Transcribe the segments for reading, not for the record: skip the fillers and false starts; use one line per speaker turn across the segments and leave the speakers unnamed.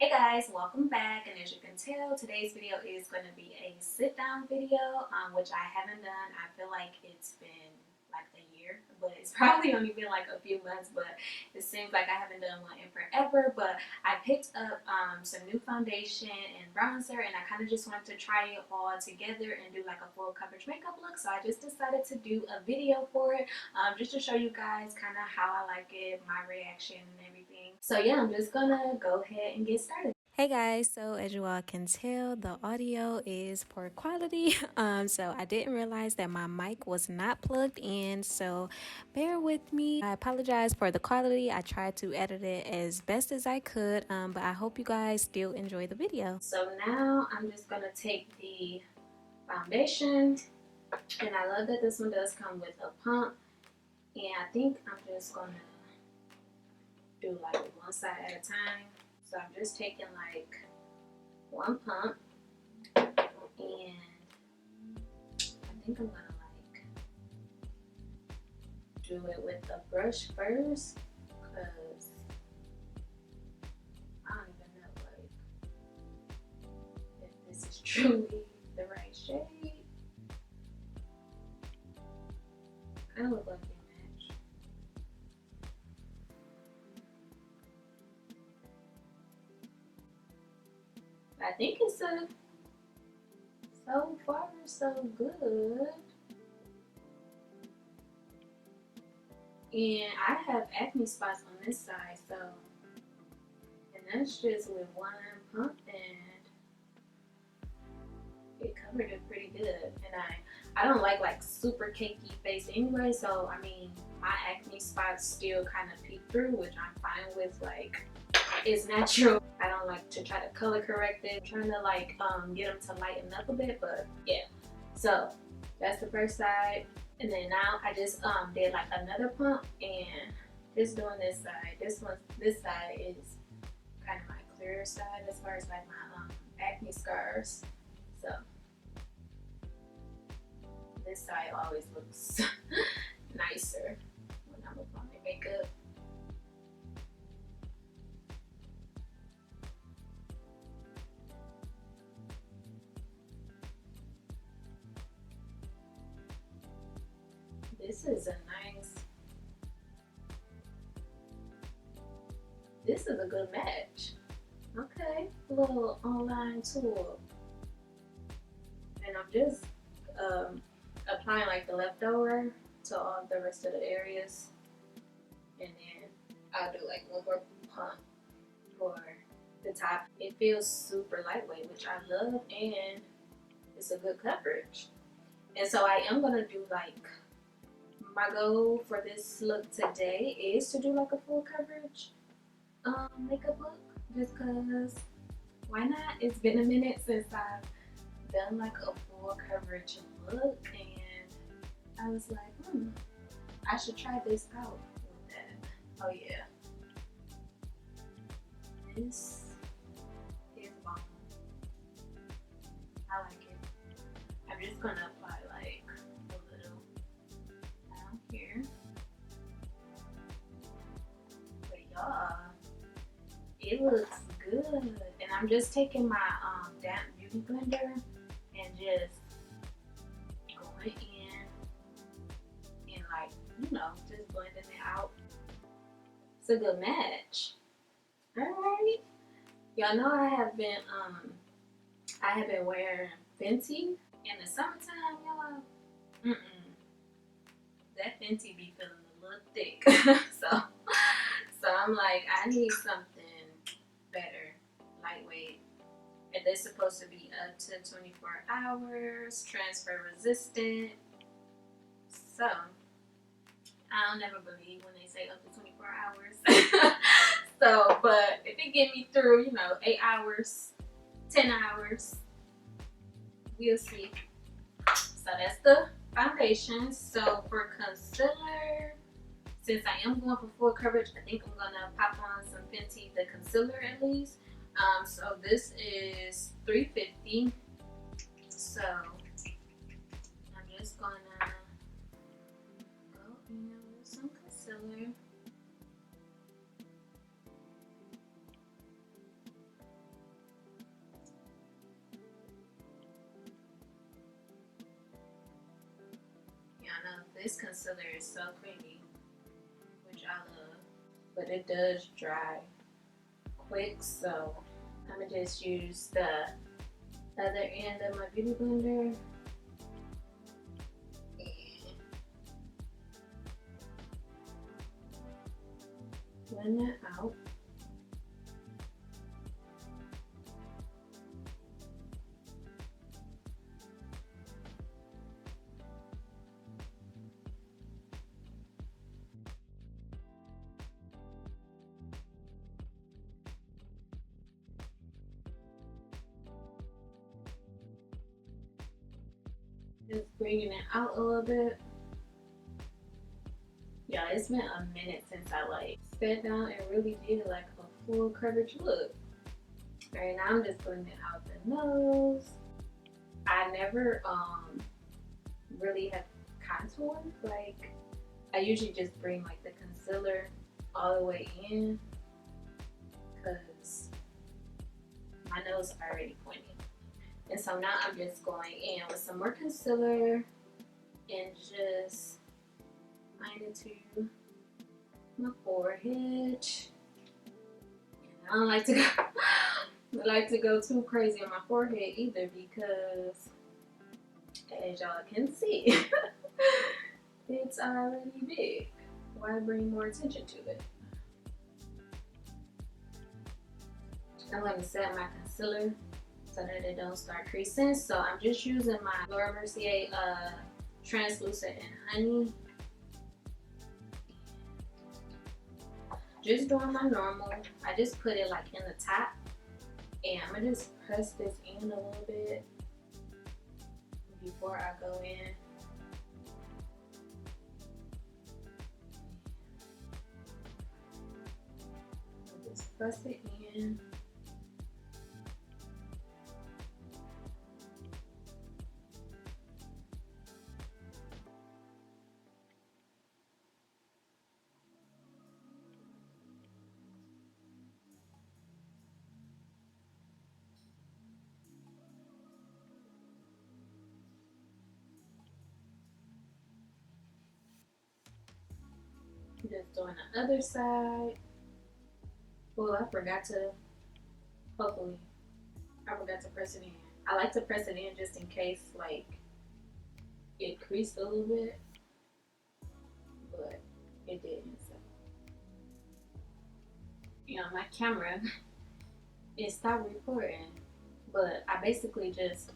Hey guys, welcome back, and as you can tell, today's video is going to be a sit down video, which I haven't done. I feel like it's been like a year, but it's probably only been like a few months, but it seems like I haven't done one in forever. But I picked up some new foundation and bronzer, and I kind of just wanted to try it all together and do like a full coverage makeup look. So I just decided to do a video for it, just to show you guys kind of how I like it, my reaction and everything. So yeah, I'm just gonna go ahead and get started. Hey guys, so as you all can tell, the audio is poor quality. So I didn't realize that my mic was not plugged in, so bear with me. I apologize for the quality. I tried to edit it as best as I could, but I hope you guys still enjoy the video. So now I'm just gonna take the foundation, and I love that this one does come with a pump, and I think I'm just gonna do like one side at a time. So I'm just taking like one pump, and I think I'm gonna like do it with the brush first, because I don't even know like if this is truly the right shade. Kind of look like they match. I think it's so far so good. And I have acne spots on this side, so, and that's just with one pump, and it covered it pretty good. And I don't like super cakey face anyway, so I mean my acne spots still kind of peek through, which I'm fine with. Like, it's natural. I don't like to try to color correct it. I'm trying to like get them to lighten up a bit, but yeah. So that's the first side, and then now I just did like another pump and just doing this side. This side is kind of my clearer side as far as like my acne scars. So this side always looks nicer when I'm applying makeup. This is a good match. Okay, a little online tool. And I'm just applying like the leftover to all the rest of the areas. And then I'll do like one more pump for the top. It feels super lightweight, which I love, and it's a good coverage. And so I am gonna do like, my goal for this look today is to do like a full coverage makeup look, just cause why not? It's been a minute since I've done like a full coverage look, and I was like, I should try this out with that. Oh yeah, this is bomb. I like it. I'm just gonna apply like a little down here, but y'all, it looks good. And I'm just taking my damp beauty blender and just going in and like, just blending it out. It's a good match. Alright. Y'all know I have been wearing Fenty in the summertime, y'all. That Fenty be feeling a little thick. So I'm like, I need something better, lightweight. And they're supposed to be up to 24 hours, transfer resistant. So I don't ever believe when they say up to 24 hours. So, but if it get me through, 8 hours, 10 hours, we'll see. So that's the foundation. So for concealer, since I am going for full coverage, I think I'm gonna pop on some Fenty, the concealer at least. So this is $3.50. So I'm just gonna go in with some concealer. this concealer is so creamy, which I love, but it does dry quick, so I'm gonna just use the other end of my beauty blender and blend that out. Just bringing it out a little bit. Yeah, it's been a minute since I like sat down and really did like a full coverage look. Right now I'm just blending out the nose. I never really have contour. Like I usually just bring like the concealer all the way in because my nose is already pointed. And so now I'm just going in with some more concealer and just line it to my forehead. And I don't like to go too crazy on my forehead either because, as y'all can see, it's already big. Why bring more attention to it? I'm going to set my concealer so that it don't start creasing. So I'm just using my Laura Mercier translucent and honey. Just doing my normal. I just put it like in the top, and I'm gonna just press this in a little bit before I go in. Just press it in. Just doing the other side. Well, I forgot to press it in. I like to press it in just in case like it creased a little bit, but it didn't. So, you know, my camera it stopped recording, but I basically just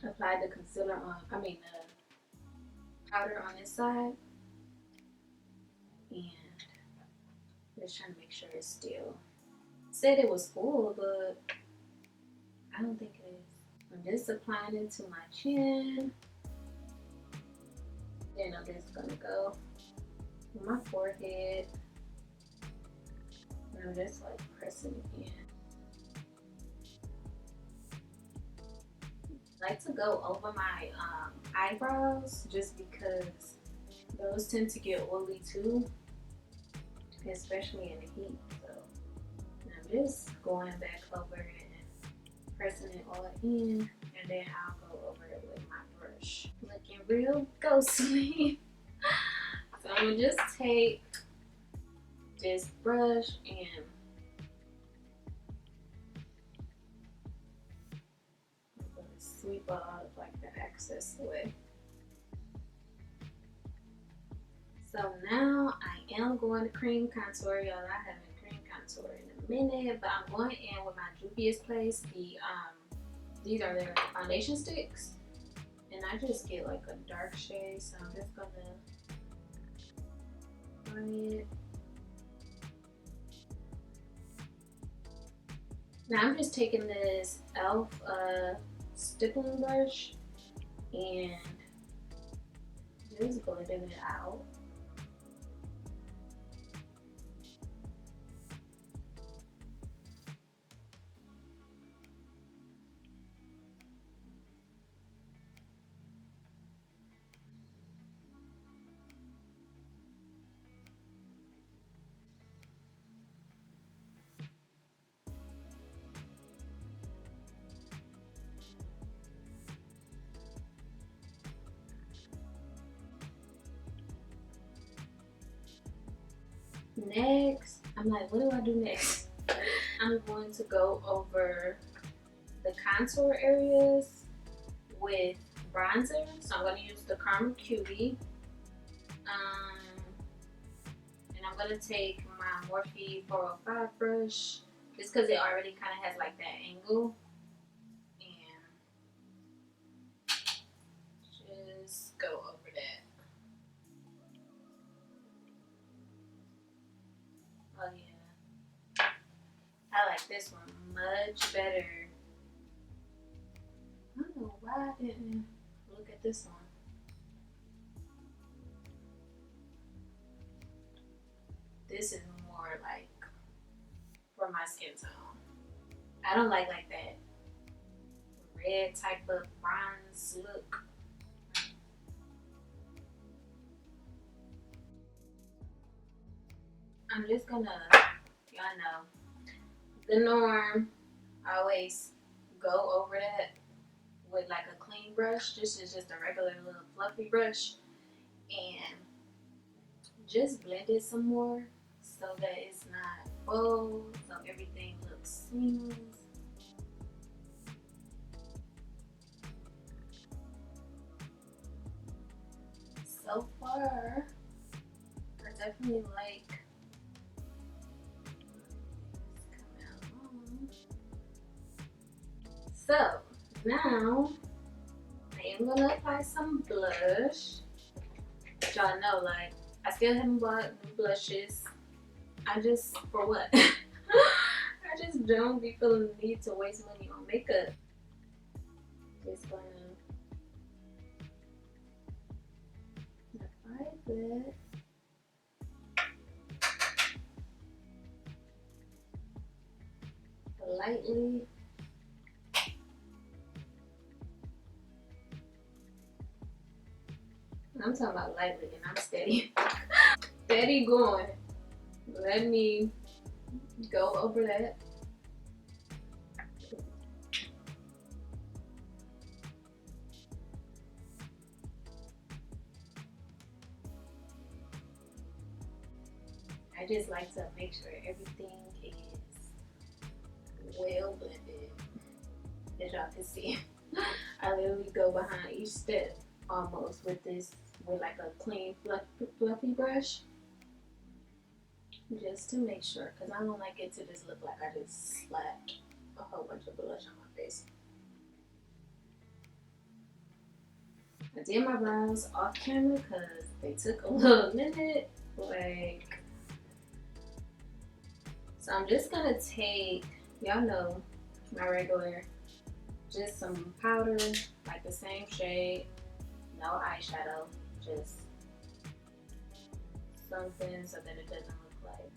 applied the concealer on. The powder on this side, and just trying to make sure it's still. Said it was full, but I don't think it is. I'm just applying it to my chin. Then I'm just gonna go on my forehead. And I'm just like pressing it in. I like to go over my eyebrows just because those tend to get oily too, especially in the heat. So I'm just going back over it and pressing it all in, and then I'll go over it with my brush. Looking real ghostly. So I'm gonna just take this brush and sweep out like the excess away. So now I am going to cream contour, y'all. I haven't cream contour in a minute, but I'm going in with my Juvia's Place. These are their foundation sticks, and I just get like a dark shade. So I'm just gonna apply it. Now I'm just taking this e.l.f. stippling brush and just blending it out. Next, I'm like, what do I do next? I'm going to go over the contour areas with bronzer. So I'm going to use the Caramel Cutie. And I'm going to take my Morphe 405 brush just because it already kind of has like that angle. And just go over that. Oh yeah. I like this one much better. I don't know why I didn't look at this one. This is more like for my skin tone. I don't like that red type of bronze look. I'm just gonna, y'all know, the norm. I always go over that with like a clean brush. This is just a regular little fluffy brush, and just blend it some more so that it's not bold, so everything looks smooth. So far, I definitely like. So now I am gonna apply some blush. Y'all know, like, I still haven't bought new blushes. I just, for what? I just don't be feeling the need to waste money on makeup. Just gonna apply that. Lightly. I'm talking about lightly and I'm steady. Steady going. Let me go over that. I just like to make sure everything is well blended. As y'all can see, I literally go behind each step almost with this, with like a clean fluffy brush, just to make sure, because I don't like it to just look like I just slapped a whole bunch of blush on my face. I did my brows off camera because they took a little minute, like, so I'm just gonna take, y'all know, my regular, just some powder, like the same shade, no eyeshadow, just something so that it doesn't look like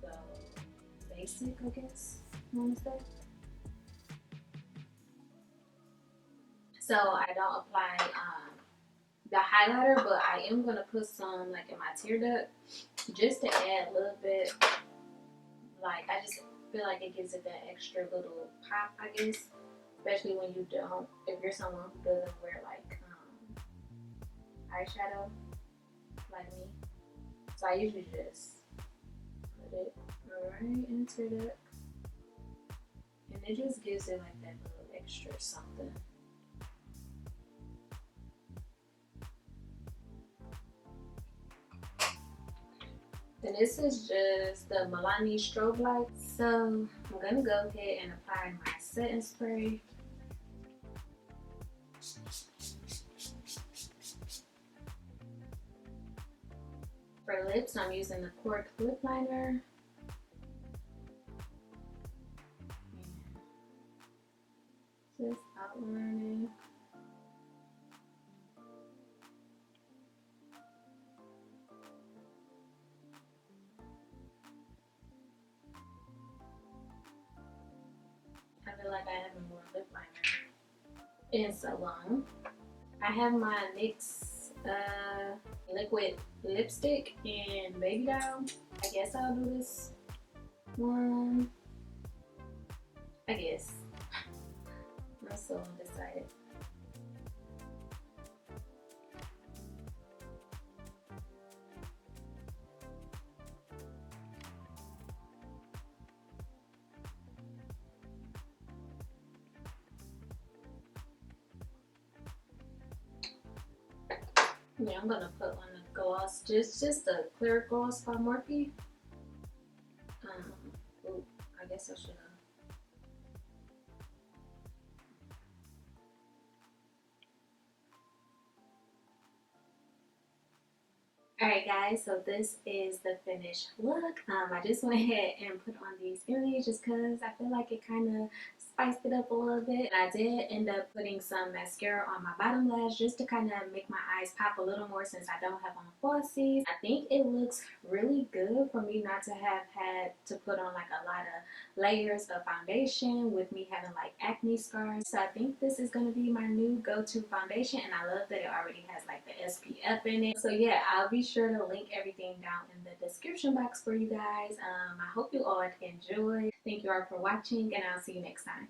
so basic, I guess you want to say. So I don't apply the highlighter, but I am gonna put some like in my tear duct just to add a little bit. Like, I just feel like it gives it that extra little pop, I guess, especially when you don't, if you're someone who doesn't wear like eyeshadow like me. So I usually just put it right into it, and it just gives it like that little extra something. And this is just the Milani strobe light. So I'm gonna go ahead and apply my setting spray. For lips, I'm using the Cork lip liner. Just outlining. I feel like I haven't worn lip liner in so long. I have my NYX liquid lipstick in Baby Doll. I guess I'll do this one. I guess. I'm so undecided. Yeah, I'm gonna put on the gloss, just a clear gloss by Morphe. Um, ooh, I guess I should have. Alright guys, so this is the finished look. I just went ahead and put on these earrings just because I feel like it kind of spiced it up a little bit. And I did end up putting some mascara on my bottom lash just to kind of make my eyes pop a little more since I don't have on falsies. I think it looks really good for me not to have had to put on like a lot of layers of foundation with me having like acne scars. So I think this is going to be my new go-to foundation, and I love that it already has like the SPF in it. So yeah, I'll be sure to link everything down in the description box for you guys. I hope you all enjoyed. Thank you all for watching, and I'll see you next time.